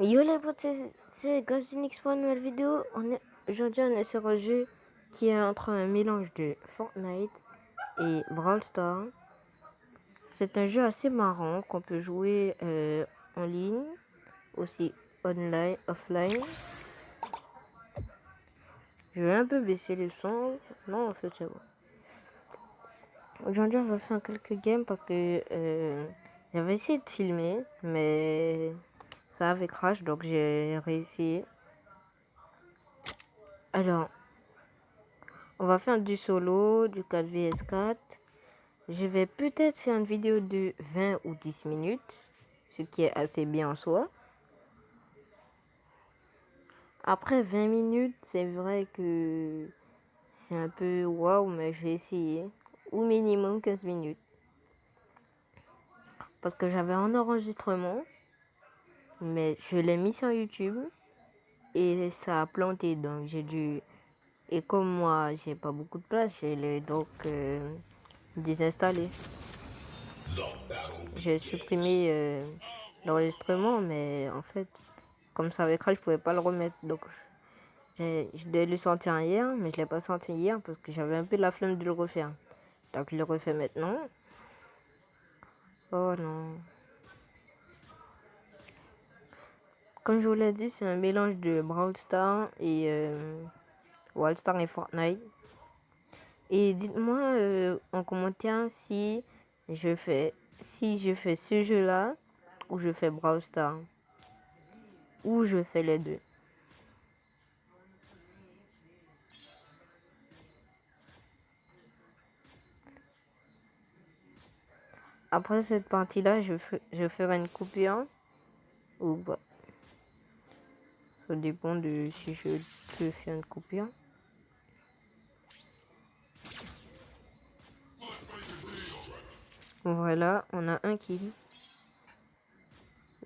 Yo les potes, c'est Gazinix pour une nouvelle vidéo. Aujourd'hui, on est sur un jeu qui est entre un mélange de Fortnite et Brawl Stars. C'est un jeu assez marrant qu'on peut jouer en ligne, aussi online, offline. Je vais un peu baisser le son. Non, en fait, c'est bon. Aujourd'hui, on va faire quelques games parce que j'avais essayé de filmer, mais ça avait crash, donc j'ai réussi. Alors, on va faire du solo, du 4 vs 4. Je vais peut-être faire une vidéo de 20 ou 10 minutes, ce qui est assez bien en soi. Après 20 minutes, c'est vrai que c'est un peu waouh, mais je vais essayer. Ou minimum 15 minutes. Parce que j'avais un enregistrement, mais je l'ai mis sur YouTube et ça a planté, donc j'ai dû... Et comme moi, j'ai pas beaucoup de place, je l'ai donc désinstallé. J'ai supprimé l'enregistrement, mais en fait, comme ça avait crash, je pouvais pas le remettre. Donc, je devais le sortir hier, mais je l'ai pas sorti hier parce que j'avais un peu la flemme de le refaire. Donc, je le refais maintenant. Oh non. Comme je vous l'ai dit, c'est un mélange de Brawl Stars et Wild Stars et Fortnite. Et dites-moi en commentaire si je fais ce jeu-là ou je fais Brawl Stars ou je fais les deux. Après cette partie-là, je ferai une coupure ou pas. Ça dépend de si je peux faire une coupure. Voilà, on a un kill.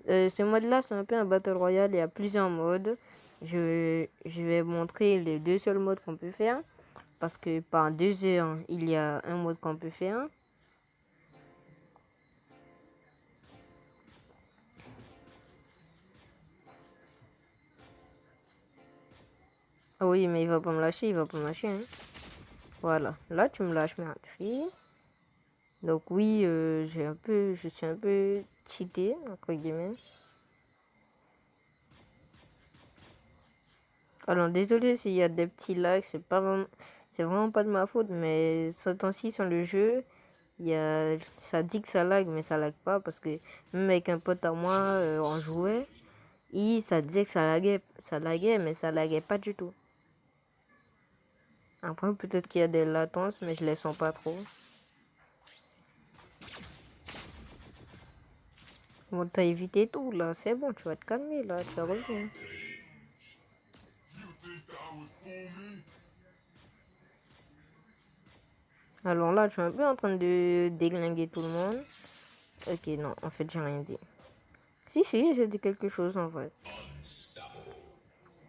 Ce mode-là, c'est un peu un battle royale. Il y a plusieurs modes. Je vais montrer les deux seuls modes qu'on peut faire. Parce que par 2 heures, il y a un mode qu'on peut faire. Ah oui, mais il va pas me lâcher, il va pas me lâcher. Hein. Voilà, là tu me lâches, merci. Donc oui, je suis un peu cheaté, entre guillemets. Alors désolé s'il y a des petits lags, c'est vraiment pas de ma faute, mais ce temps-ci sur le jeu, ça dit que ça lag, mais ça lag pas parce que même avec un pote à moi, on jouait, et ça disait que ça laguait, mais ça laguait pas du tout. Après peut-être qu'il y a des latences, mais je les sens pas trop. Bon, t'as évité tout là, c'est bon, tu vas te calmer là, tu vas revenir. Alors là, je suis un peu en train de déglinguer tout le monde. Ok, non, en fait, j'ai rien dit. Si, j'ai dit quelque chose en vrai.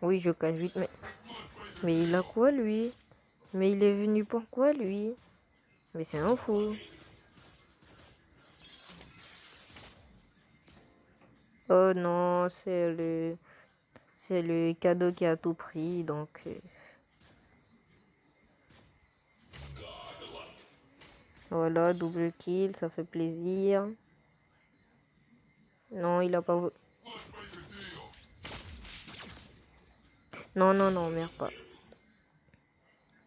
Oui, je cache vite, mais il a quoi lui? Mais il est venu pourquoi lui? Mais c'est un fou. Oh non, c'est le cadeau qui a tout pris, donc... Voilà, double kill, ça fait plaisir. Non, il a pas... Non, non, non, merde pas.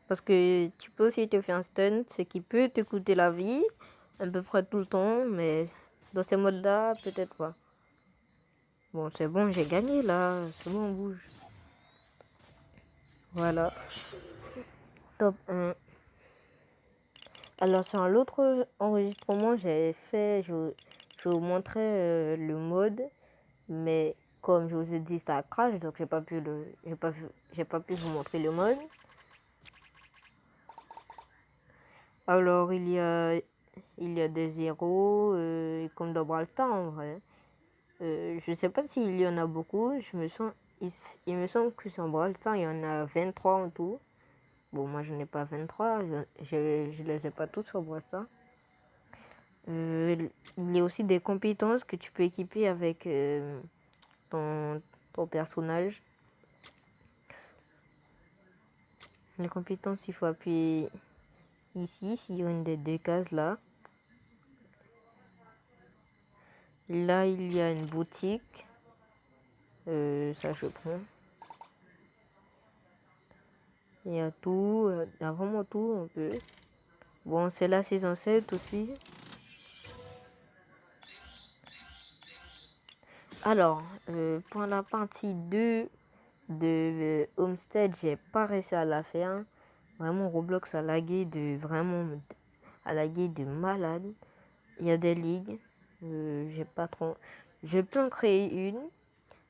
Parce que tu peux aussi te faire un stun, ce qui peut te coûter la vie, à peu près tout le temps, mais dans ces modes-là, peut-être pas. Bon, c'est bon, j'ai gagné là, c'est bon, on bouge. Voilà, top 1. Alors sur l'autre enregistrement, je vous montrais le mode, mais comme je vous ai dit, ça crash, donc j'ai pas pu vous montrer le mode. Alors il y a des héros, comme dans Brawl Stars en vrai. Je sais pas s'il y en a beaucoup, il me semble que sur Brawl Stars, il y en a 23 en tout. Bon, moi je n'ai pas 23, je les ai pas tous sur Brawl Stars. Il y a aussi des compétences que tu peux équiper avec ton personnage. Les compétences, il faut appuyer ici, sur une des deux cases là. Là, il y a une boutique. Ça, je prends. Il y a tout, il y a vraiment tout un peu. Bon, c'est la saison 7 aussi. Alors, pour la partie 2 de Homestead, j'ai pas réussi à la faire. Vraiment, Roblox a lagué de malade. Il y a des ligues. J'ai pas trop. Je peux en créer une.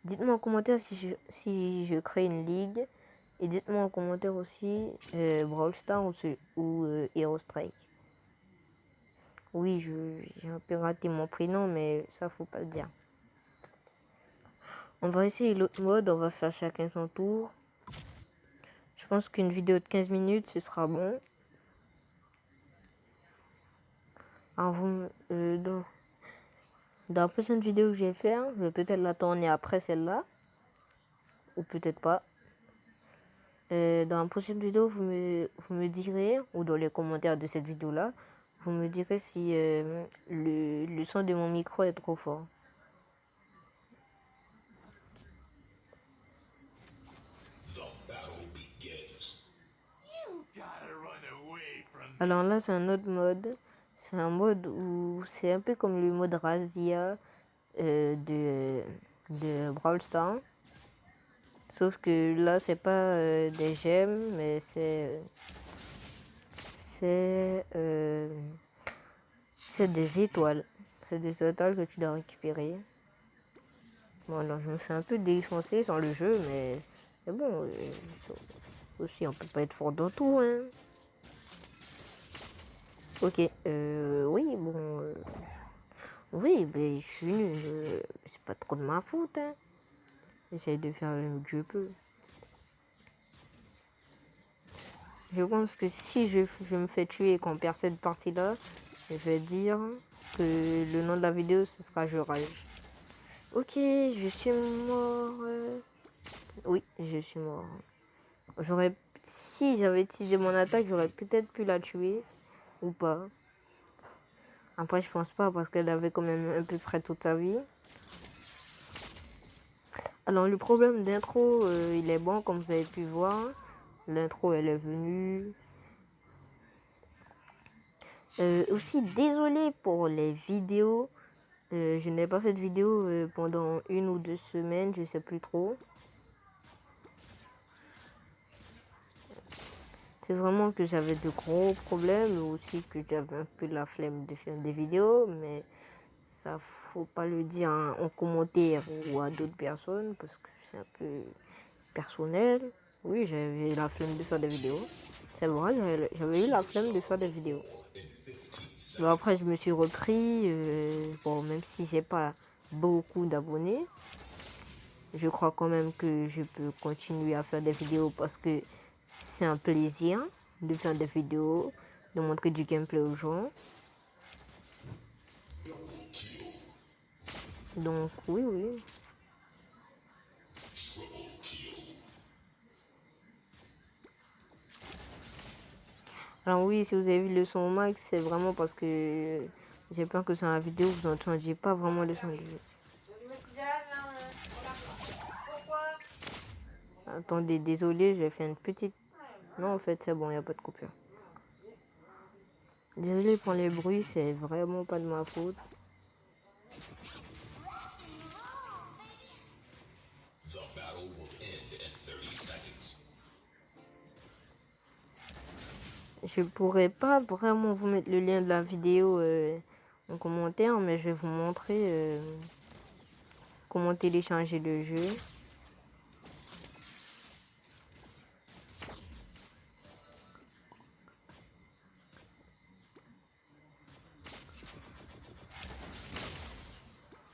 Dites-moi en commentaire si je crée une ligue. Et dites-moi en commentaire aussi Brawl Stars ou Hero Strike. Oui, j'ai un peu raté mon prénom, mais ça faut pas le dire. On va essayer l'autre mode, on va faire chacun son tour. Je pense qu'une vidéo de 15 minutes, ce sera bon. Alors, dans la prochaine vidéo que je vais faire, je vais peut-être la tourner après celle-là. Ou peut-être pas. Dans la prochaine vidéo, vous me direz, ou dans les commentaires de cette vidéo-là, vous me direz si le son de mon micro est trop fort. Alors là, c'est un autre mode. C'est un mode où c'est un peu comme le mode Razia de Brawl Stars. Sauf que là, c'est pas des gemmes, mais c'est des étoiles. C'est des étoiles que tu dois récupérer. Bon, alors je me fais un peu défoncer sans le jeu, mais bon. Aussi, on peut pas être fort dans tout, hein. Ok, oui, bon. Oui, mais je suis nul. C'est pas trop de ma faute, hein. J'essaie de faire le mieux que je peux. Je pense que si je me fais tuer et qu'on perd cette partie-là, je vais dire que le nom de la vidéo, ce sera Je rage. Ok, je suis mort. Oui, je suis mort. Si j'avais utilisé mon attaque, j'aurais peut-être pu la tuer ou pas. Après, je pense pas parce qu'elle avait quand même à peu près toute sa vie. Alors, le problème d'intro, il est bon, comme vous avez pu voir. L'intro, elle est venue. Aussi, désolé pour les vidéos. Je n'ai pas fait de vidéo pendant 1 ou 2 semaines, je sais plus trop. C'est vraiment que j'avais de gros problèmes, aussi que j'avais un peu la flemme de faire des vidéos, mais ça faut pas le dire en commentaire ou à d'autres personnes parce que c'est un peu personnel. Oui, j'avais la flemme de faire des vidéos. C'est vrai, j'avais eu la flemme de faire des vidéos. Bon, après, je me suis repris. Bon, même si j'ai pas beaucoup d'abonnés, je crois quand même que je peux continuer à faire des vidéos parce que c'est un plaisir de faire des vidéos, de montrer du gameplay aux gens. Donc, oui, oui. Alors oui, si vous avez vu le son au max, c'est vraiment parce que j'ai peur que sur la vidéo, vous n'entendiez pas vraiment le son du jeu. Attendez, désolé, j'ai fait une petite... Non, en fait, c'est bon, il n'y a pas de coupure. Désolé pour les bruits, c'est vraiment pas de ma faute. Je pourrais pas vraiment vous mettre le lien de la vidéo en commentaire, mais je vais vous montrer comment télécharger le jeu.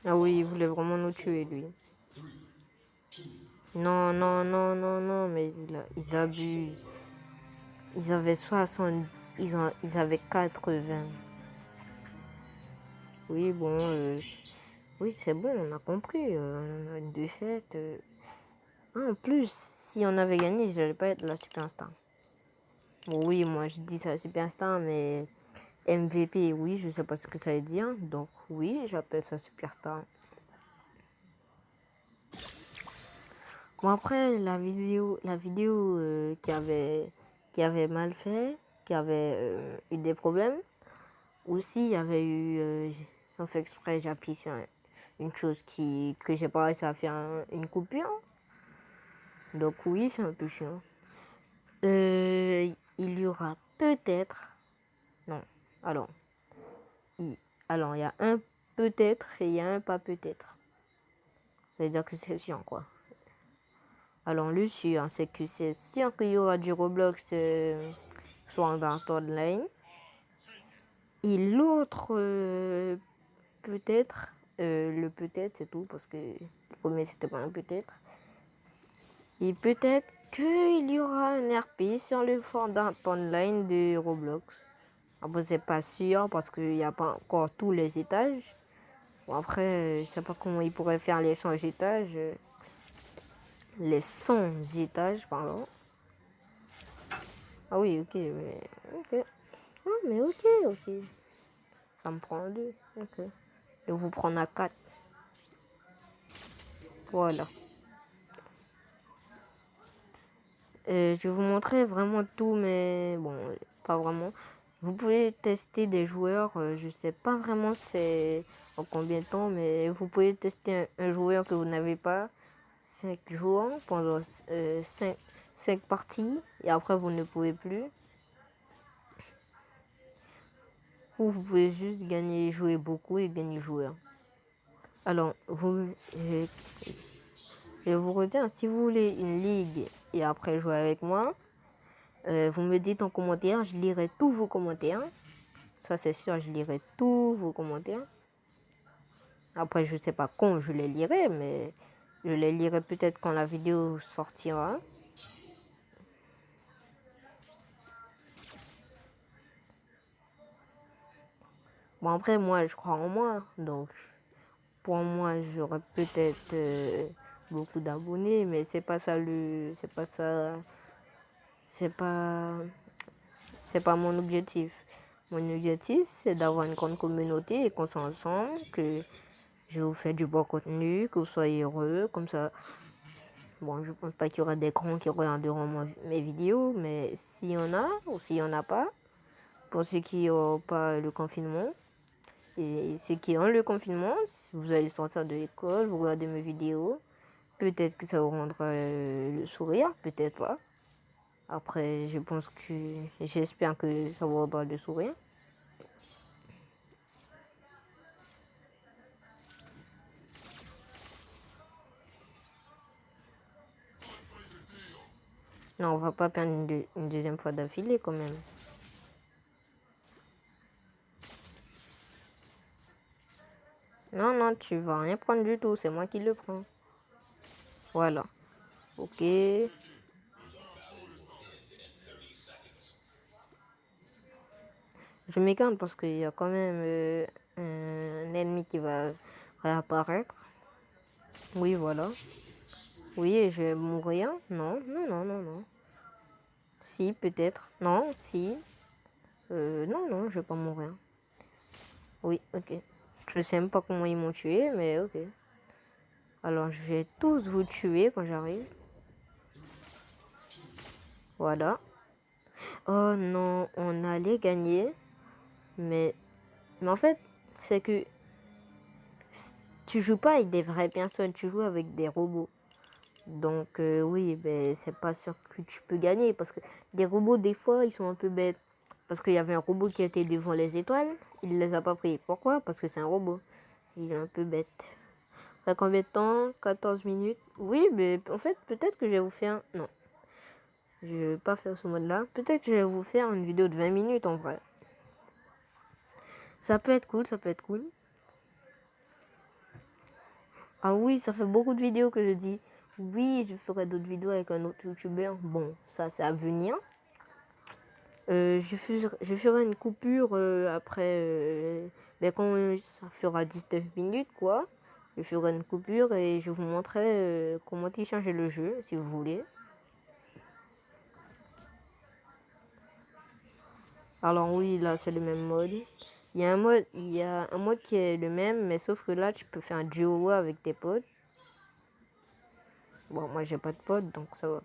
Ah oui, il voulait vraiment nous tuer, lui. Non, non, non, non, non, mais ils abusent. Ils avaient 60... Ils avaient 80. Oui, bon... Oui, c'est bon, on a compris. On a une défaite. En plus, si on avait gagné, je n'allais pas être la superstar. Bon, oui, moi je dis ça superstar, mais MVP, oui, je sais pas ce que ça veut dire. Donc oui, j'appelle ça superstar. Bon, après, la vidéo qui avait mal fait, qui avait eu des problèmes. Aussi, il y avait eu, sans faire exprès, j'ai appuyé sur une chose que j'ai pas réussi à faire une coupure. Donc oui, c'est un peu chiant. Il y aura peut-être... Non, alors, il, alors, il y a un peut-être et il y a un pas peut-être. Ça veut dire que c'est sûr, quoi. Alors, le sûr, c'est que c'est sûr qu'il y aura du Roblox Sword Art Online. Et l'autre, peut-être, le peut-être, c'est tout, parce que le premier, c'était pas un peut-être. Et peut-être qu'il y aura un RP sur le Sword Art Online de Roblox. Après, c'est pas sûr, parce qu'il n'y a pas encore tous les étages. Bon, après, je sais pas comment ils pourraient faire les 100 étages. Les 100 étages, pardon. Ah oui, ok, mais... Ok. Ah, mais ok, ok. Ça me prend 2. Ok. Je vais vous prendre à 4. Voilà. Je vais vous montrer vraiment tout, mais bon, pas vraiment. Vous pouvez tester des joueurs. Je sais pas vraiment c'est en combien de temps, mais vous pouvez tester un joueur que vous n'avez pas. 5 joueurs pendant 5 parties. Et après, vous ne pouvez plus. Ou vous pouvez juste gagner, jouer beaucoup et gagner joueur. Alors, je vous retiens, si vous voulez une ligue et après jouer avec moi, vous me dites en commentaire, je lirai tous vos commentaires. Ça c'est sûr, je lirai tous vos commentaires. Après, je sais pas quand je les lirai, mais je les lirai peut-être quand la vidéo sortira. Bon, après, moi, je crois en moi. Donc, pour moi, j'aurai peut-être beaucoup d'abonnés, mais c'est pas ça c'est pas ça, c'est pas, c'est pas mon objectif. Mon objectif, c'est d'avoir une grande communauté et qu'on soit ensemble, que je vous fais du bon contenu, que vous soyez heureux, comme ça. Bon, je pense pas qu'il y aura des grands qui regarderont mes vidéos, mais s'il y en a ou s'il y en a pas, pour ceux qui n'ont pas le confinement, et ceux qui ont le confinement, si vous allez sortir de l'école, vous regardez mes vidéos, peut-être que ça vous rendra le sourire, peut-être pas. Après, je pense que, j'espère que ça vous rendra le sourire. Non, on va pas perdre une deuxième fois d'affilée quand même. Non, non, tu vas rien prendre du tout, c'est moi qui le prends. Voilà. Ok. Je m'écarte parce qu'il y a quand même un ennemi qui va réapparaître. Oui, voilà. Oui, je vais mourir. Non, non, non, non, non. Si, peut-être. Non, si. Non, non, je vais pas mourir. Oui, ok. Je sais même pas comment ils m'ont tué, mais ok. Alors, je vais tous vous tuer quand j'arrive. Voilà. Oh non, on allait gagner. Mais, mais en fait, c'est que tu joues pas avec des vraies personnes, tu joues avec des robots. Donc oui, ben, c'est pas sûr que tu peux gagner parce que des robots, des fois, ils sont un peu bêtes. Parce qu'il y avait un robot qui était devant les étoiles, il les a pas pris. Pourquoi? Parce que c'est un robot. Il est un peu bête. Ça combien de temps? 14 minutes. Oui, mais en fait, peut-être que je vais vous faire... Non, je vais pas faire ce mode-là. Peut-être que je vais vous faire une vidéo de 20 minutes en vrai. Ça peut être cool, ça peut être cool. Ah oui, ça fait beaucoup de vidéos que je dis. Oui, je ferai d'autres vidéos avec un autre youtubeur. Bon, ça c'est à venir. Je ferai une coupure après, ben quand ça fera 19 minutes quoi. je ferai une coupure et je vous montrerai comment télécharger le jeu si vous voulez. Alors oui, là c'est le même mode. Il y a un mode qui est le même, mais sauf que là tu peux faire un duo avec tes potes. Bon, moi j'ai pas de potes, donc ça va.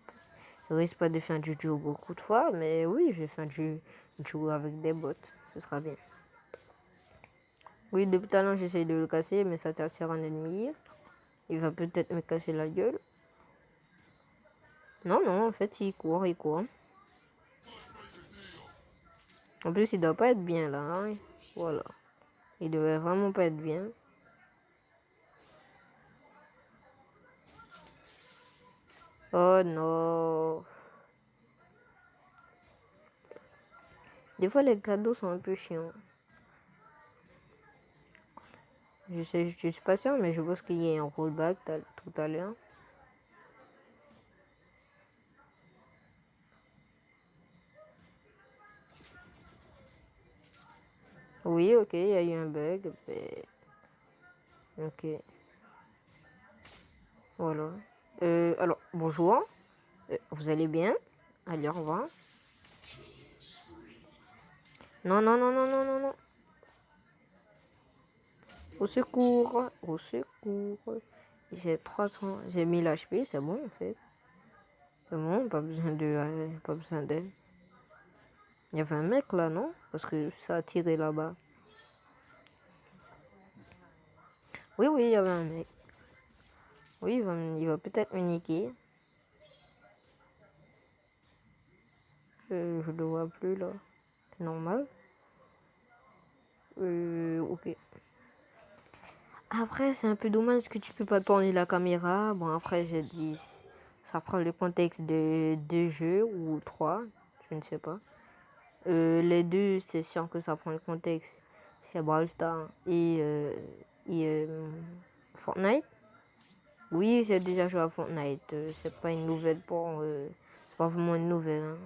Je risque pas de faire du duo beaucoup de fois, mais oui, je vais faire du duo avec des bots. Ce sera bien. Oui, depuis tout à l'heure j'essaye de le casser, mais ça tire sur un ennemi. Il va peut-être me casser la gueule. Non, non, en fait, il court, il court. En plus, il doit pas être bien là. Hein. Voilà. Il devait vraiment pas être bien. Oh non. Des fois, les cadeaux sont un peu chiants. Je suis pas sûr, mais je pense qu'il y a un rollback tout à l'heure. Oui, ok, il y a eu un bug. Mais... Ok. Voilà. Alors, bonjour. Vous allez bien? Allez, au revoir. Non, non, non, non, non, non, non. Au secours. Au secours. J'ai 300. J'ai 1000 HP, c'est bon en fait. C'est bon, pas besoin de. Pas besoin d'aide. Il y avait un mec là, non? Parce que ça a tiré là-bas. Oui, oui, il y avait un mec. Oui, il va peut-être me niquer. Je le vois plus là. C'est normal. Ok. Après, c'est un peu dommage que tu peux pas tourner la caméra. Bon, après, j'ai dit, ça prend le contexte de deux jeux ou trois, je ne sais pas. Les deux, c'est sûr que ça prend le contexte. C'est Brawl Stars et Fortnite. Oui, j'ai déjà joué à Fortnite. C'est pas une nouvelle pour. C'est pas vraiment une nouvelle. Hein.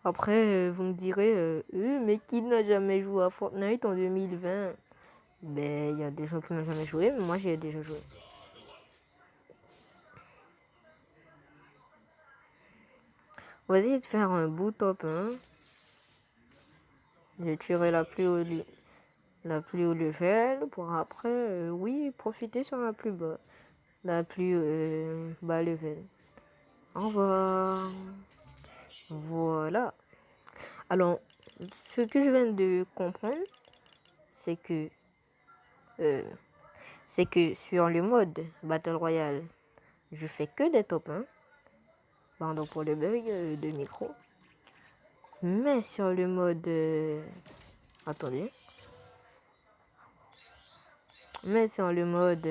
Après, vous me direz, mais qui n'a jamais joué à Fortnite en 2020? Ben, il y a des gens qui n'ont jamais joué, mais moi j'ai déjà joué. On va essayer de faire un bout top 1. Je tuerai la plus haut level pour après, oui, profiter sur la plus bas. La plus bas level. Au revoir. Voilà. Alors, ce que je viens de comprendre, c'est que euh, sur le mode Battle Royale, je fais que des top 1. Pardon pour le bug de micro. Mais sur le mode... attendez. Mais sur le mode...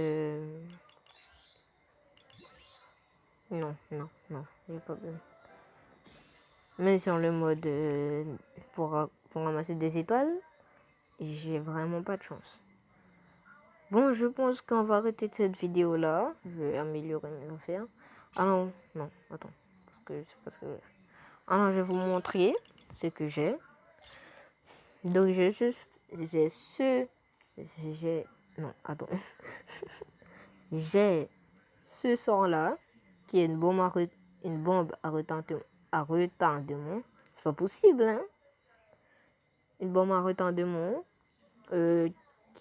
non, non, non. J'ai pas besoin. Mais sur le mode pour ramasser des étoiles, j'ai vraiment pas de chance. Bon, je pense qu'on va arrêter cette vidéo là. Je vais améliorer mes affaires. Ah non, non, attends. Parce que... Ah non, je vais vous montrer ce que j'ai. Donc j'ai non, attends. J'ai ce son là qui est une bombe à retardement. C'est pas possible, hein? Une bombe à retardement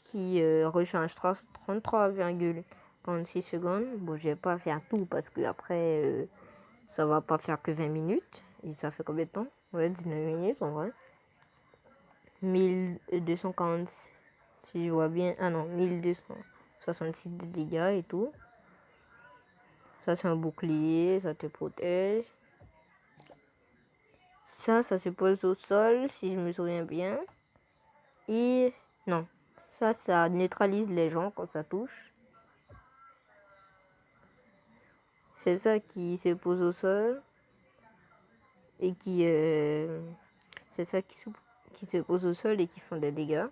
qui recharge 33,36 secondes. Bon, je vais pas faire tout parce que après ça va pas faire que 20 minutes. Et ça fait combien de temps? Ouais, 19 minutes en vrai. 1240, si je vois bien. Ah non, 1266 de dégâts et tout. Ça, c'est un bouclier, ça te protège. Ça se pose au sol, si je me souviens bien. Et non, ça neutralise les gens quand ça touche. C'est ça qui se pose au sol. Et qui... c'est ça qui se pose au sol et qui font des dégâts.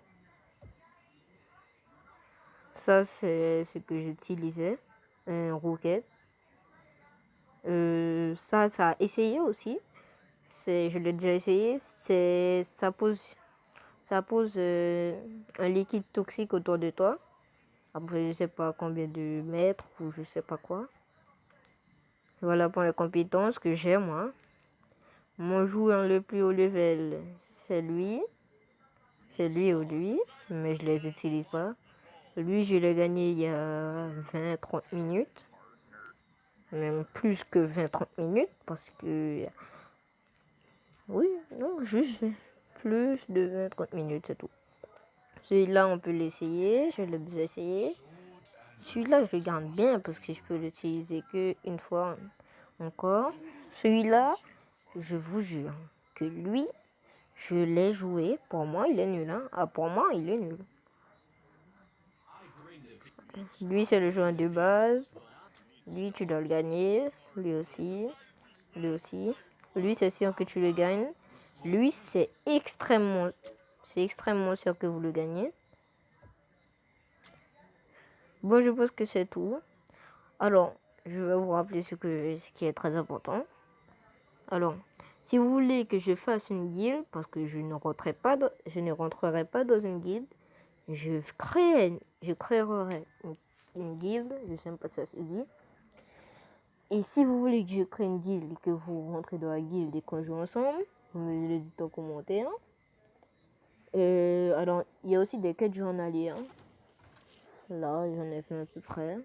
Ça, c'est ce que j'utilisais. Un roquette. Ça a essayé aussi. Je l'ai déjà essayé. Ça pose ça pose un liquide toxique autour de toi. Après, je sais pas combien de mètres ou je sais pas quoi. Voilà pour les compétences que j'ai, moi. Mon joueur le plus haut level, c'est lui. C'est lui ou lui, mais je les utilise pas. Lui, je l'ai gagné il y a 20-30 minutes. Même plus que 20-30 minutes, parce que... Oui, non, juste plus de 20-30 minutes, c'est tout. Celui-là, on peut l'essayer, je l'ai déjà essayé. Celui-là, je le garde bien, parce que je peux l'utiliser qu'une fois encore. Celui-là, je vous jure que lui, je l'ai joué. Pour moi, il est nul. Hein. Ah, pour moi, il est nul. Lui, c'est le joueur de base. Lui, tu dois le gagner. Lui aussi. Lui aussi. Lui, c'est sûr que tu le gagnes. Lui, c'est extrêmement sûr que vous le gagnez. Bon, je pense que c'est tout. Alors, je vais vous rappeler ce qui est très important. Alors, si vous voulez que je fasse une guilde, parce que je ne rentrerai pas dans une guilde, je créerai une guilde, je sais pas si ça se dit. Et si vous voulez que je crée une guilde et que vous rentrez dans la guilde et qu'on joue ensemble, vous me le dites en commentaire. Alors, il y a aussi des quêtes journalières. Là, j'en ai fait à peu près.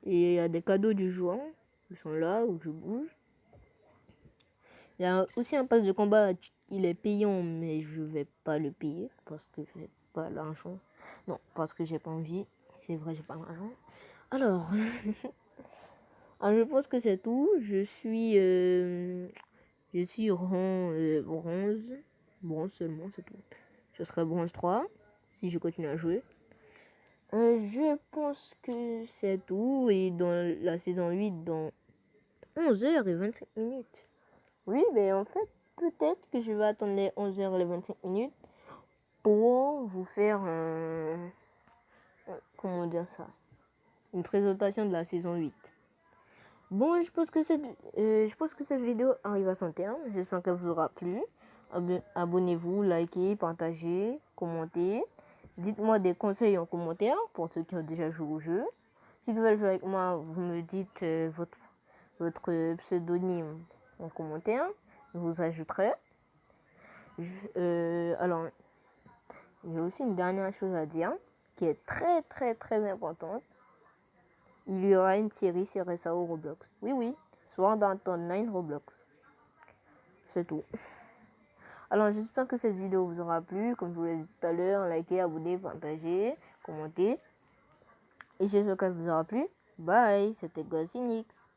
Et il y a des cadeaux du jour. Ils sont là où je bouge. Il y a aussi un pass de combat. Il est payant, mais je vais pas le payer parce que j'ai pas l'argent. Non, parce que j'ai pas envie. C'est vrai, j'ai pas l'argent. Alors, je pense que c'est tout. Je suis rang bronze. Bronze seulement, c'est tout. Je serai bronze 3 si je continue à jouer. Je pense que c'est tout. Et dans la saison 8, dans 11h25 minutes. Oui, mais en fait, peut-être que je vais attendre les 11h et les 25 minutes pour vous faire comment dire ça, une présentation de la saison 8. Bon, je pense que cette vidéo arrive à son terme. J'espère qu'elle vous aura plu. Abonnez-vous, likez, partagez, commentez. Dites-moi des conseils en commentaire pour ceux qui ont déjà joué au jeu. Si vous voulez jouer avec moi, vous me dites votre pseudonyme en commentaire. Je vous ajouterai. Alors, j'ai aussi une dernière chose à dire qui est très très très importante. Il y aura une série sur SAO Roblox. Oui, oui, Sword Art Online Roblox. C'est tout. Alors, j'espère que cette vidéo vous aura plu. Comme je vous l'ai dit tout à l'heure, likez, abonnez, partagez, commentez. Et j'espère qu'elle vous aura plu. Bye, c'était Gossinix.